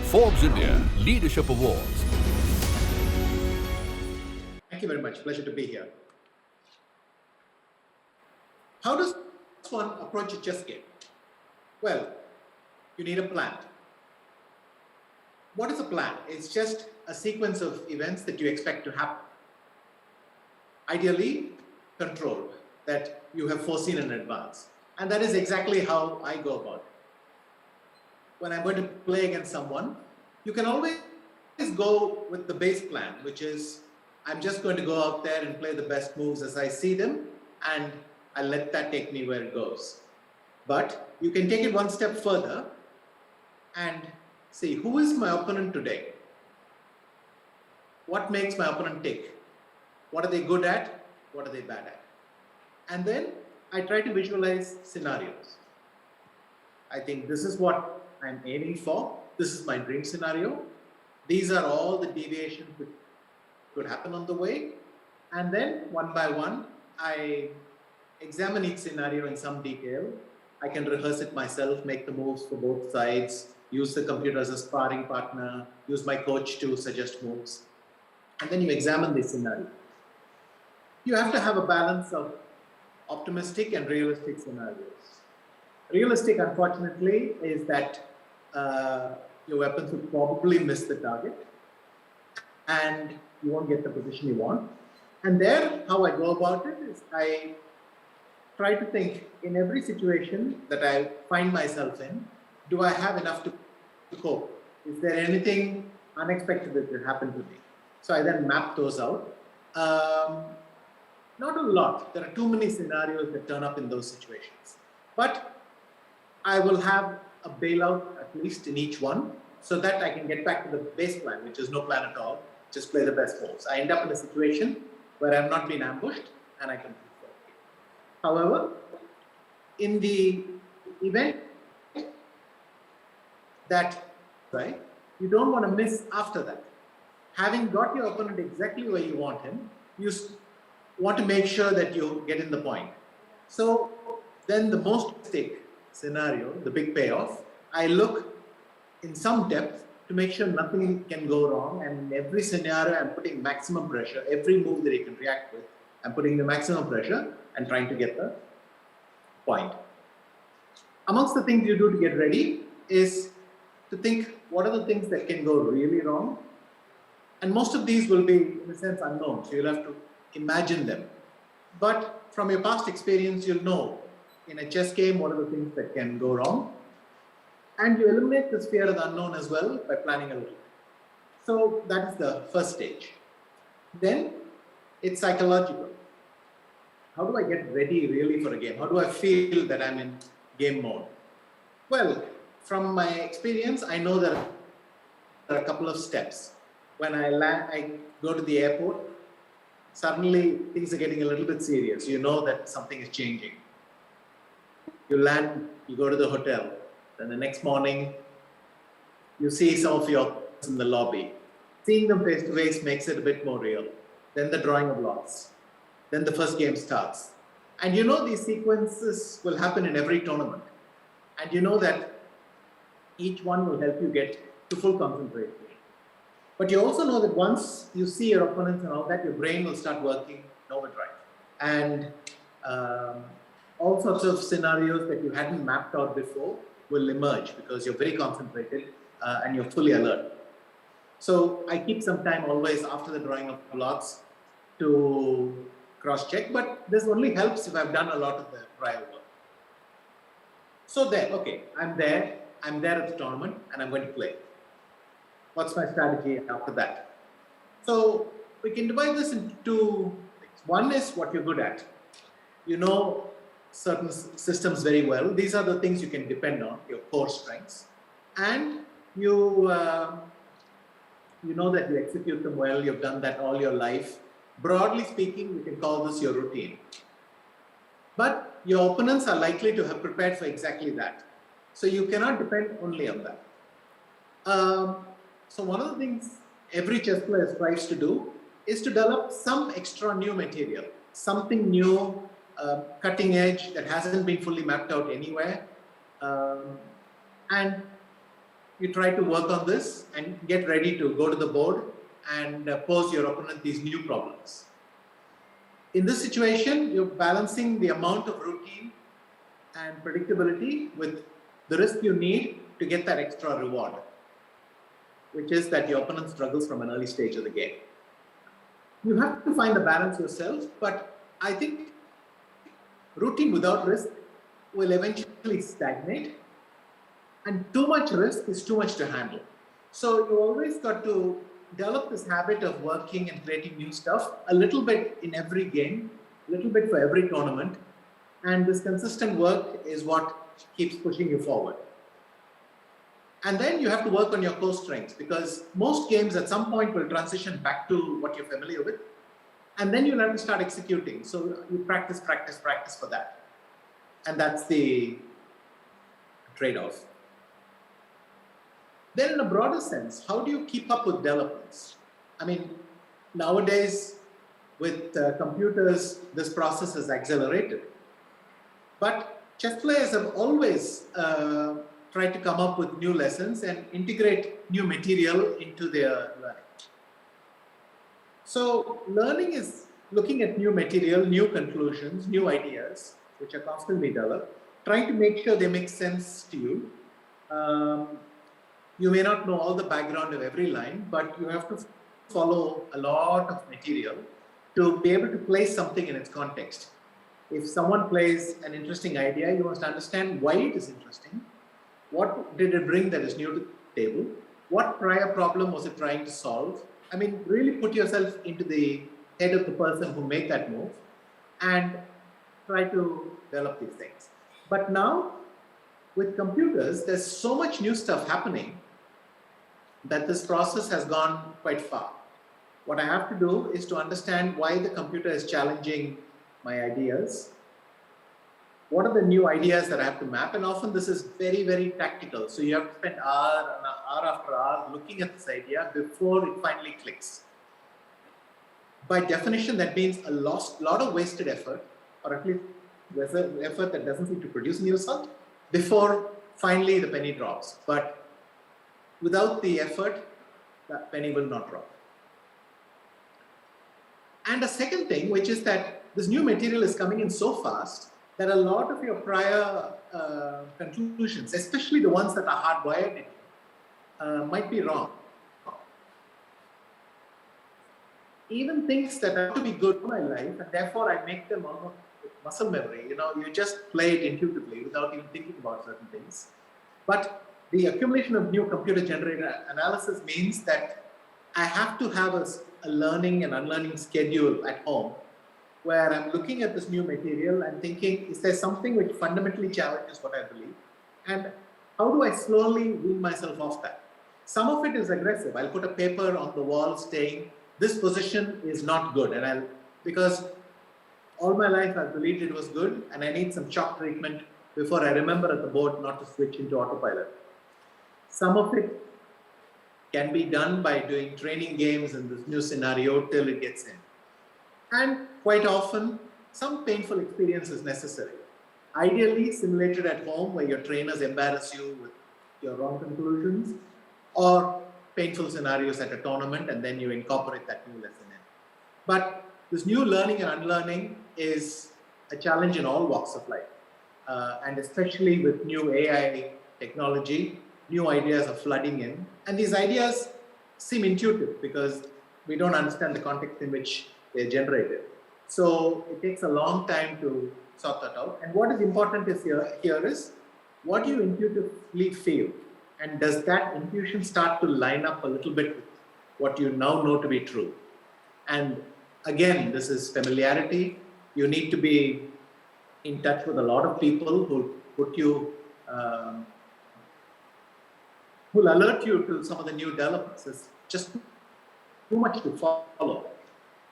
Forbes India Leadership Awards. Thank you very much. Pleasure to be here. How does one approach a chess game? Well, you need a plan. What is a plan? It's just a sequence of events that you expect to happen. Ideally, controlled, that you have foreseen in advance. And that is exactly how I go about it. When I'm going to play against someone, you can always go with the base plan, which is I'm just going to go out there and play the best moves as I see them, and I'll let that take me where it goes. But you can take it one step further and see, who is my opponent today? What makes my opponent tick? What are they good at? What are they bad at? And then I try to visualize scenarios. I think this is what I'm aiming for. This is my dream scenario. These are all the deviations that could happen on the way. And then one by one, I examine each scenario in some detail. I can rehearse it myself, make the moves for both sides, use the computer as a sparring partner, use my coach to suggest moves. And then you examine the scenario. You have to have a balance of optimistic and realistic scenarios. Realistic, unfortunately, is that your weapons will probably miss the target and you won't get the position you want. And there, how I go about it is I try to think in every situation that I find myself in, do I have enough to cope? Is there anything unexpected that could happen to me? So I then map those out. Not a lot. There are too many scenarios that turn up in those situations. But I will have a bailout at least in each one so that I can get back to the base plan, which is no plan at all. Just play the best moves. I end up in a situation where I'm not being ambushed and I can perform. However, in the event that, right, you don't want to miss after that. Having got your opponent exactly where you want him, you want to make sure that you get in the point. So then the most stake scenario, the big payoff, I look in some depth to make sure nothing can go wrong, and in every scenario I'm putting maximum pressure. Every move that he can react with, I'm putting the maximum pressure and trying to get the point. Amongst the things you do to get ready is to think, what are the things that can go really wrong? And most of these will be, in a sense, unknown, so you'll have to imagine them. But from your past experience, you'll know in a chess game what are the things that can go wrong. And you eliminate this fear of the unknown as well by planning a little. So that is the first stage. Then it's psychological. How do I get ready really for a game? How do I feel that I'm in game mode? Well, from my experience, I know that there are a couple of steps. When I land, I go to the airport, suddenly things are getting a little bit serious. You know that something is changing. You land, you go to the hotel. Then the next morning, you see some of your friends in the lobby. Seeing them face to face makes it a bit more real. Then the drawing of lots. Then the first game starts. And you know these sequences will happen in every tournament. And you know that each one will help you get to full concentration. But you also know that once you see your opponents and all that, your brain will start working in overdrive. And all sorts of scenarios that you hadn't mapped out before will emerge because you're very concentrated and you're fully alert. So I keep some time always after the drawing of lots to cross-check, but this only helps if I've done a lot of the prior work. So there, okay, I'm there at the tournament and I'm going to play. What's my strategy after that? So we can divide this into two things. One is what you're good at. You know certain systems very well. These are the things you can depend on, your core strengths. And you know that you execute them well, you've done that all your life. Broadly speaking, you can call this your routine. But your opponents are likely to have prepared for exactly that. So you cannot depend only on that. So one of the things every chess player strives to do is to develop some extra new material, something new, cutting edge that hasn't been fully mapped out anywhere. And you try to work on this and get ready to go to the board and pose your opponent these new problems. In this situation, you're balancing the amount of routine and predictability with the risk you need to get that extra reward, which is that your opponent struggles from an early stage of the game. You have to find the balance yourself, but I think routine without risk will eventually stagnate, and too much risk is too much to handle. So you always got to develop this habit of working and creating new stuff a little bit in every game, a little bit for every tournament, and this consistent work is what keeps pushing you forward. And then you have to work on your core strengths, because most games at some point will transition back to what you're familiar with, and then you'll have to start executing. So you practice for that. And that's the trade-off. Then in a broader sense, how do you keep up with developments? I mean, nowadays with computers, this process is accelerated. But chess players have always tried to come up with new lessons and integrate new material into their learning. So learning is looking at new material, new conclusions, new ideas, which are constantly developed, trying to make sure they make sense to you. You may not know all the background of every line, but you have to follow a lot of material to be able to place something in its context. If someone plays an interesting idea, you must understand why it is interesting. What did it bring that is new to the table? What prior problem was it trying to solve? I mean, really put yourself into the head of the person who made that move and try to develop these things. But now, with computers, there's so much new stuff happening that this process has gone quite far. What I have to do is to understand why the computer is challenging my ideas. What are the new ideas that I have to map? And often this is very, very tactical. So you have to spend hour after hour looking at this idea before it finally clicks. By definition, that means a lot of wasted effort, or at least effort that doesn't seem to produce any result, before finally the penny drops. But without the effort, that penny will not drop. And a second thing, which is that this new material is coming in so fast that a lot of your prior conclusions, especially the ones that are hardwired in, might be wrong. Even things that are to be good in my life, and therefore I make them almost muscle memory. You know, you just play it intuitively without even thinking about certain things. But the accumulation of new computer-generated analysis means that I have to have a learning and unlearning schedule at home where I'm looking at this new material and thinking, is there something which fundamentally challenges what I believe? And how do I slowly wean myself off that? Some of it is aggressive. I'll put a paper on the wall saying, this position is not good. And because all my life I've believed it was good and I need some shock treatment before I remember at the board not to switch into autopilot. Some of it can be done by doing training games in this new scenario till it gets in. And quite often, some painful experience is necessary. Ideally simulated at home where your trainers embarrass you with your wrong conclusions, or painful scenarios at a tournament and then you incorporate that new lesson in. But this new learning and unlearning is a challenge in all walks of life. And especially with new AI technology, new ideas are flooding in. And these ideas seem intuitive because we don't understand the context in which they're generated. So it takes a long time to sort that out. And what is important is here is, what do you intuitively feel? And does that intuition start to line up a little bit with what you now know to be true? And again, this is familiarity. You need to be in touch with a lot of people who put you, who'll alert you to some of the new developments. It's just too much to follow.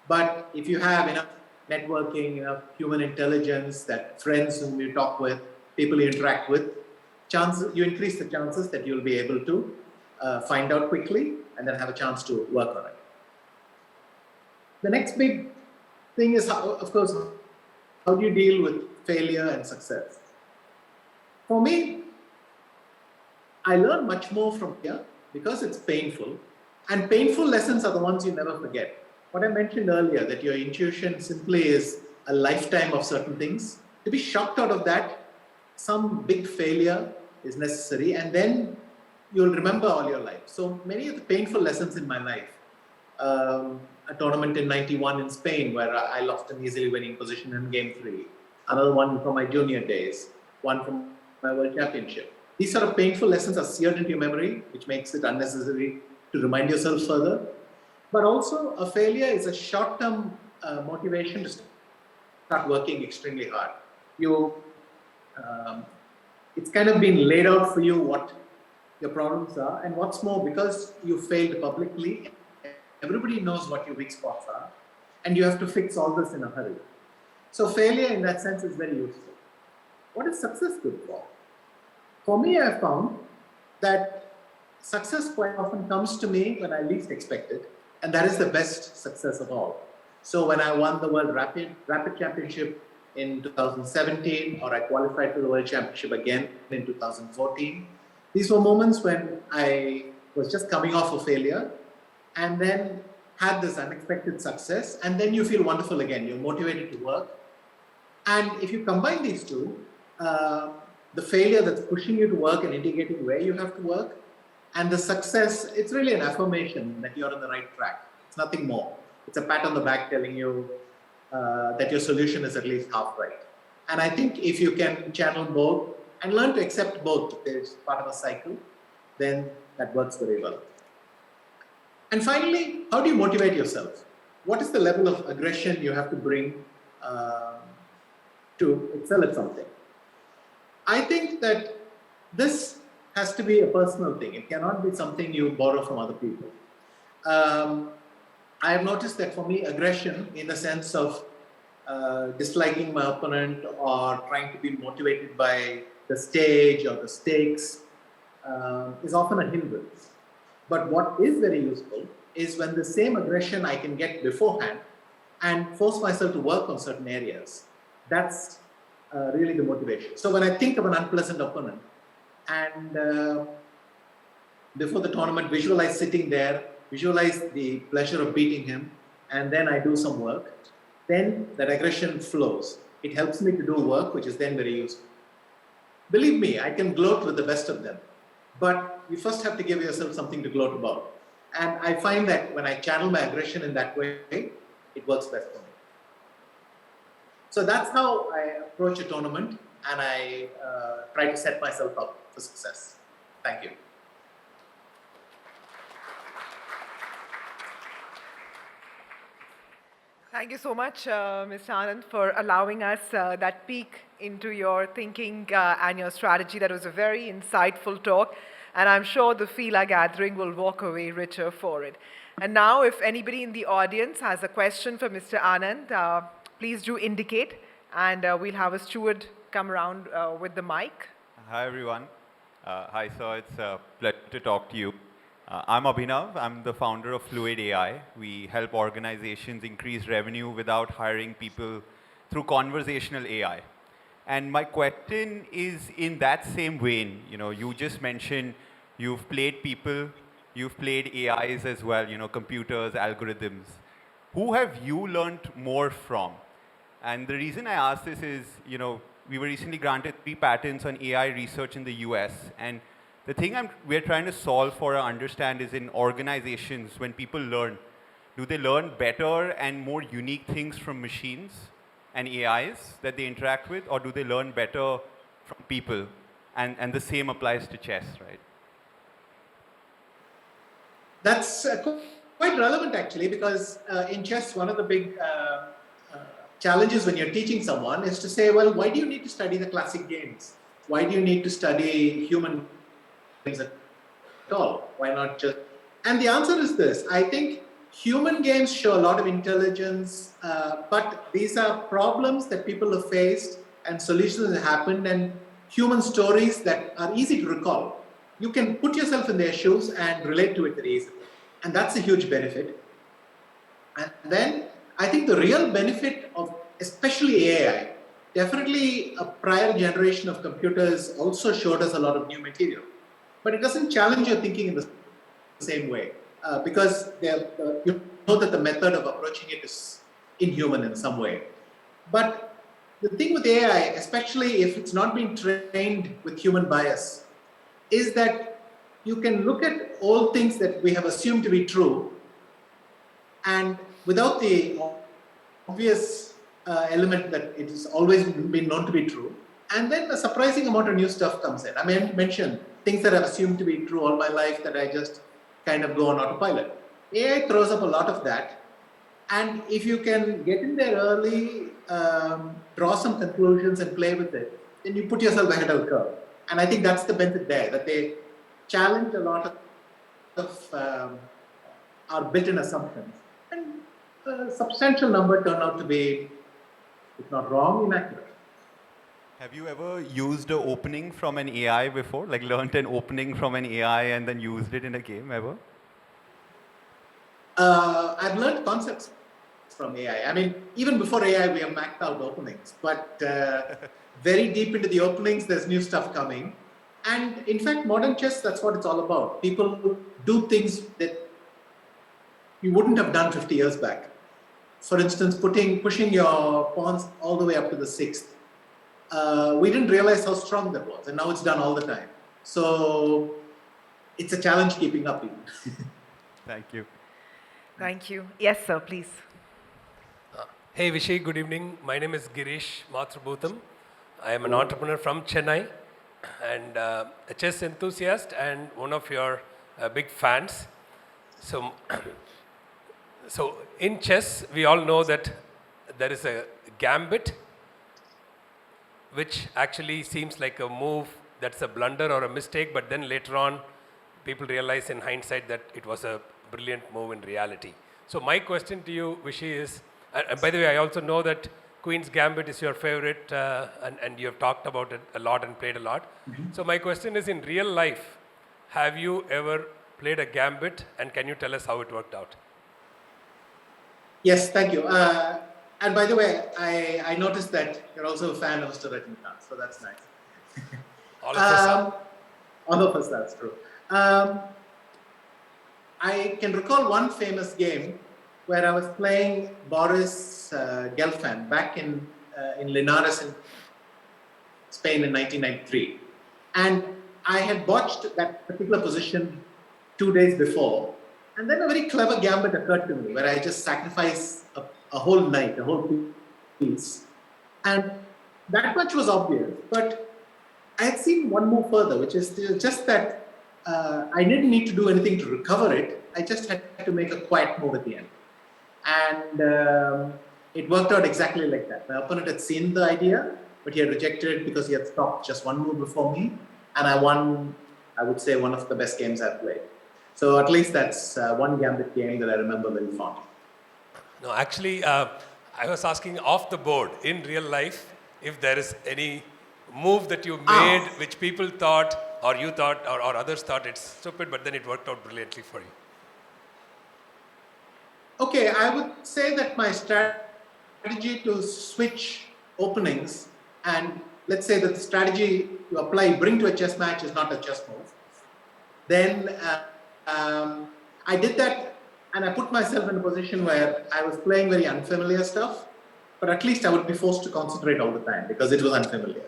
But if you have enough networking, enough human intelligence, that friends whom you talk with, people you interact with, you increase the chances that you'll be able to find out quickly and then have a chance to work on it. The next big thing is, how do you deal with failure and success? For me, I learn much more from here because it's painful. And painful lessons are the ones you never forget. What I mentioned earlier, that your intuition simply is a lifetime of certain things. To be shocked out of that, some big failure is necessary, and then you'll remember all your life. So many of the painful lessons in my life, a tournament in '91 in Spain where I lost an easily winning position in game 3, another one from my junior days, one from my world championship. These sort of painful lessons are seared into your memory, which makes it unnecessary to remind yourself further. But also, a failure is a short-term motivation to start working extremely hard. It's kind of been laid out for you what your problems are, and what's more, because you failed publicly, everybody knows what your weak spots are, and you have to fix all this in a hurry. So failure in that sense is very useful. What is success good for? For me, I found that success quite often comes to me when I least expect it, and that is the best success of all. So when I won the World Rapid Championship in 2017, or I qualified for the World Championship again in 2014, these were moments when I was just coming off a failure and then had this unexpected success, and then you feel wonderful again. You're motivated to work. And if you combine these two, the failure that's pushing you to work and indicating where you have to work, and the success, it's really an affirmation that you're on the right track. It's nothing more. It's a pat on the back telling you that your solution is at least half right. And I think if you can channel both and learn to accept both as part of a cycle, then that works very well. And finally, how do you motivate yourself? What is the level of aggression you have to bring to excel at something? I think that this has to be a personal thing. It cannot be something you borrow from other people. I have noticed that for me, aggression in the sense of disliking my opponent or trying to be motivated by the stage or the stakes is often a hindrance. But what is very useful is when the same aggression I can get beforehand and force myself to work on certain areas. That's really the motivation. So when I think of an unpleasant opponent and before the tournament, visualize sitting there, visualize the pleasure of beating him, and then I do some work, then that aggression flows. It helps me to do work, which is then very useful. Believe me, I can gloat with the best of them, but you first have to give yourself something to gloat about. And I find that when I channel my aggression in that way, it works best for me. So that's how I approach a tournament, and I try to set myself up for success. Thank you. Thank you so much, Mr. Anand, for allowing us that peek into your thinking and your strategy. That was a very insightful talk, and I'm sure the FILA gathering will walk away richer for it. And now, if anybody in the audience has a question for Mr. Anand, please do indicate, and we'll have a steward come around with the mic. Hi, everyone. Hi, sir. It's a pleasure to talk to you. I'm Abhinav. I'm the founder of Fluid AI. We help organizations increase revenue without hiring people through conversational AI. And my question is in that same vein. You know, you just mentioned you've played people, you've played AIs as well, you know, computers, algorithms. Who have you learned more from? And the reason I ask this is, you know, we were recently granted 3 patents on AI research in the US. And the thing we're trying to solve for or understand is in organizations, when people learn, do they learn better and more unique things from machines and AIs that they interact with, or do they learn better from people? And the same applies to chess, right? That's quite relevant actually, because in chess, one of the big challenges when you're teaching someone is to say, well, why do you need to study the classic games? Why do you need to study human games at all? Why not just... And the answer is this. I think human games show a lot of intelligence, but these are problems that people have faced and solutions that happened and human stories that are easy to recall. You can put yourself in their shoes and relate to it very easily. And that's a huge benefit. And then I think the real benefit of especially AI, definitely a prior generation of computers also showed us a lot of new material. but it doesn't challenge your thinking in the same way because you know that the method of approaching it is inhuman in some way. But the thing with AI, especially if it's not been trained with human bias, is that you can look at all things that we have assumed to be true, and without the obvious element that it has always been known to be true, and then a surprising amount of new stuff comes in. I mentioned things that I've assumed to be true all my life that I just kind of go on autopilot. AI throws up a lot of that, and if you can get in there early, draw some conclusions and play with it, then you put yourself ahead of the curve. And I think that's the benefit there, that they challenge a lot of our built-in assumptions. And a substantial number turn out to be, if not wrong, inaccurate. Have you ever used an opening from an AI before? Like learned an opening from an AI and then used it in a game ever? I've learned concepts from AI. I mean, even before AI, we have mapped out openings. But very deep into the openings, there's new stuff coming. And in fact, modern chess, that's what it's all about. People do things that you wouldn't have done 50 years back. For instance, pushing your pawns all the way up to the 6th. We didn't realize how strong that was, and now it's done all the time. So it's a challenge keeping up even. Thank you. Thank you. Yes, sir, please. Hey Vishay, good evening. My name is Girish Mathrubootham. I am an entrepreneur from Chennai and a chess enthusiast and one of your big fans. So in chess, we all know that there is a gambit which actually seems like a move that's a blunder or a mistake, but then later on, people realize in hindsight that it was a brilliant move in reality. So my question to you, Vishay, is, and by the way, I also know that Queen's Gambit is your favorite, and you have talked about it a lot and played a lot. Mm-hmm. So my question is, in real life, have you ever played a gambit, and can you tell us how it worked out? Yes, thank you. And by the way, I noticed that you're also a fan of Mr. Rajnikant, so that's nice. All of us are. All of us, that's true. I can recall one famous game where I was playing Boris Gelfand back in Linares in Spain in 1993. And I had botched that particular position 2 days before. And then a very clever gambit occurred to me where I just sacrificed a whole knight, a whole piece. And that much was obvious. But I had seen one move further, which is just that I didn't need to do anything to recover it. I just had to make a quiet move at the end. And it worked out exactly like that. My opponent had seen the idea, but he had rejected it because he had stopped just one move before me. And I won, I would say, one of the best games I've played. So at least that's one gambit game that I remember very fondly. No, actually, I was asking off the board, in real life, if there is any move that you made which people thought, or you thought, or others thought it's stupid, but then it worked out brilliantly for you. Okay, I would say that my strategy to switch openings, and let's say that the strategy to apply, bring to a chess match is not a chess move. Then I did that, and I put myself in a position where I was playing very unfamiliar stuff, but at least I would be forced to concentrate all the time because it was unfamiliar.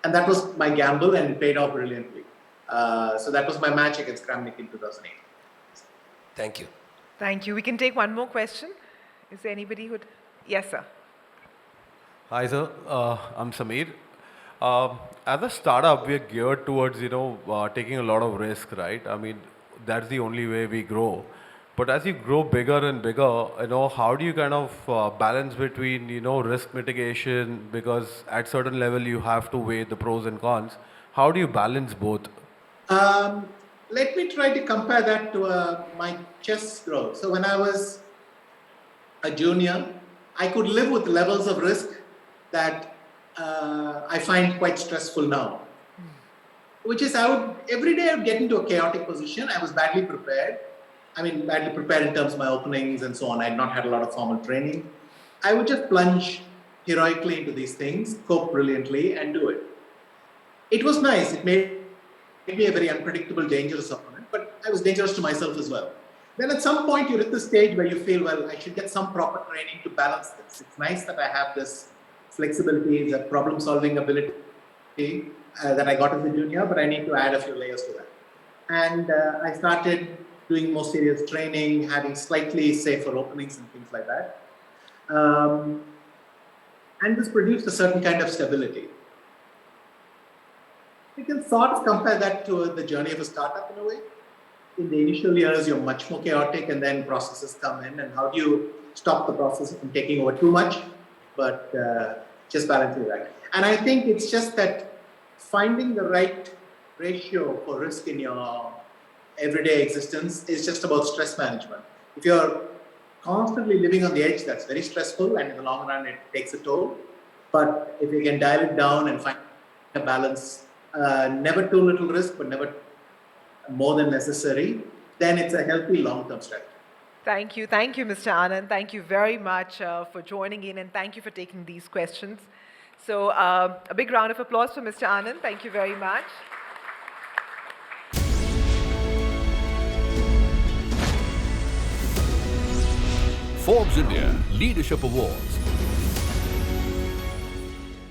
And that was my gamble, and it paid off brilliantly. So that was my match against Kramnik in 2008. Thank you. Thank you. We can take one more question. Is there anybody who'd... Yes, sir. Hi, sir. I'm Sameer. As a startup, we are geared towards, taking a lot of risk, right? I mean, that's the only way we grow. But as you grow bigger and bigger, how do you kind of balance between, risk mitigation? Because at certain level, you have to weigh the pros and cons. How do you balance both? Let me try to compare that to my chess growth. So when I was a junior, I could live with levels of risk that I find quite stressful now. Which is, every day I would get into a chaotic position. I was badly prepared. I mean, badly prepared in terms of my openings and so on. I had not had a lot of formal training. I would just plunge heroically into these things, cope brilliantly, and do it. It was nice. It made be a very unpredictable, dangerous opponent, but I was dangerous to myself as well. Then at some point you're at the stage where you feel, well, I should get some proper training to balance this. It's nice that I have this flexibility, the problem-solving ability that I got as a junior, but I need to add a few layers to that. And I started doing more serious training, having slightly safer openings and things like that. And this produced a certain kind of stability. You can sort of compare that to the journey of a startup in a way. In the initial years, you're much more chaotic, and then processes come in, and how do you stop the process from taking over too much, but just balancing that. And I think it's just that finding the right ratio for risk in your everyday existence is just about stress management. If you're constantly living on the edge, that's very stressful, and in the long run, it takes a toll. But if you can dial it down and find a balance, never too little risk, but never more than necessary, then it's a healthy long-term strategy. Thank you, Mr. Anand. Thank you very much for joining in, and thank you for taking these questions. So a big round of applause for Mr. Anand. Thank you very much. Forbes India Leadership Awards